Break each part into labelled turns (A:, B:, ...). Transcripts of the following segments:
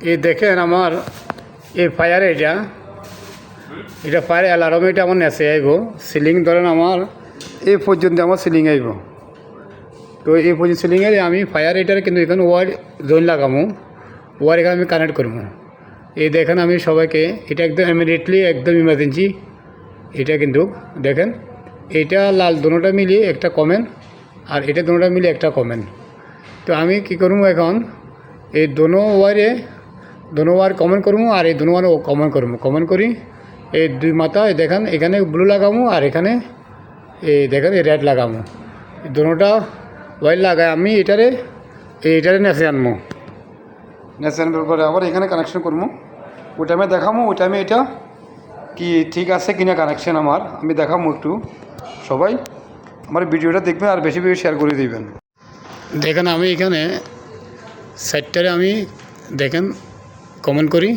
A: এই দেখেন আমার এই ফায়ার এটা ফায়ার অ্যালার্ম এটা আমার নেচে আইব সিলিং ধরেন আমার এই পর্যন্ত আমার সিলিং আইব। তো এই পর্যন্ত সিলিংয়ে আমি ফায়ার এটারে কিন্তু এখানে ওয়ার জোন লাগামো, ওয়ার এখানে আমি কানেক্ট করবো। এই দেখেন আমি সবাইকে এটা একদম ইমিডিয়েটলি একদম ইমার্জেন্সি এটা কিন্তু দেখেন এইটা লাল দুটোটা মিলিয়ে একটা কমেন্ট আর এটা দুটোটা মিলিয়ে একটা কমেন্ট। তো আমি কি করবো এখন এই দোনো ওয়ার কমেন্ট করবো আর এই দোনো ওয়ার কমেন্ট করি এই দুই মাথা দেখেন এখানে ব্লু লাগামো আর এখানে এই দেখেন এই রেড লাগামো। দোনোটা ওয়ার লাগাই আমি এটারে নেচে আনবো। নেচে আনবার পরে আবার এখানে কানেকশন করবো। ওটা আমি দেখামো, ওটা আমি এটা কি ঠিক আছে কিনা কানেকশন আমার আমি দেখাবো। একটু সবাই আমার ভিডিওটা দেখবেন আর বেশি বেশি শেয়ার করে দিবেন। দেখেন আমি এখানে সাইডটারে আমি দেখেন কমেন্ট করি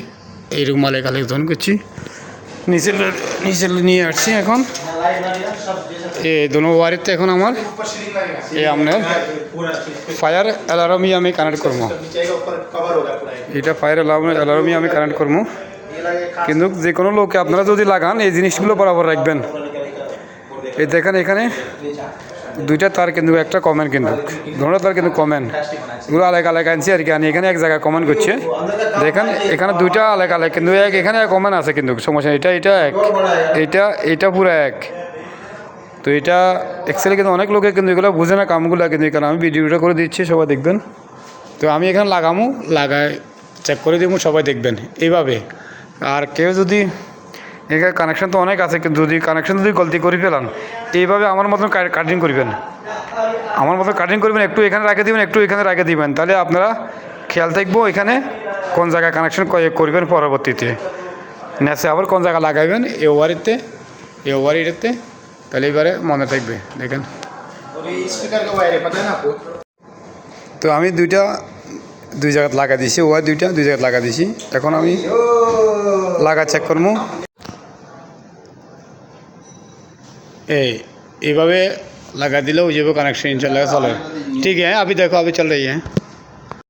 A: এইরকম মালে কালেকশন করছি, নিচে নিয়ে আসছি। এখন এই দোনো ওয়ারিতে এখন আমার এই আপনার ফায়ার অ্যালার্মই আমি কানেক্ট করবো। এটা ফায়ার অ্যালার্মই আমি কানেক্ট করবো। কিন্তু যে কোনো লোকে আপনারা যদি লাগান এই জিনিসগুলো বরাবর রাখবেন। এই দেখেন এখানে দুইটা তার কিন্তু একটা কমেন্ট কিন্তু দুটো তার কিন্তু কমেন্ট এগুলো আলাদা আলাদা আনছি আর কি। আমি এখানে এক জায়গায় কমেন্ট করছে দেখেন এখানে দুইটা আলাদা আলাদা কিন্তু এক এখানে কমেন্ট আছে কিন্তু সমস্যা এটা এটা পুরো এক। তো এটা অ্যাকচুয়ালি কিন্তু অনেক লোকে কিন্তু এগুলো বুঝে না কামগুলো, কিন্তু এখানে আমি ভিডিওটা করে দিচ্ছি সবাই দেখবেন। তো আমি এখানে লাগাই চেক করে দিব সবাই দেখবেন এইভাবে। আর কেউ যদি এখানে কানেকশন তো অনেক আছে কিন্তু যদি কানেকশন যদি গলতি করে ফেলান এইভাবে আমার মতন কাটিং করবেন, একটু এখানে রেখে দিবেন একটু এখানে রেখে দিবেন, তাহলে আপনারা খেয়াল থাকবো এখানে কোন জায়গায় কানেকশন করবেন পরবর্তীতে নেচে আবার কোন জায়গায় লাগাইবেন এই ওয়ারিতে তাহলে এবারে মনে থাকবে। দেখেন তো আমি দুই জায়গায় লাগা দিয়েছি, ওয়ার দুই জায়গায় লাগা দিয়েছি। এখন আমি লাগা চেক করবো। এইভাবে लगा दिलो ये वो कनेक्शन चल रहा है। ठीक है अभी देखो अभी चल रही है।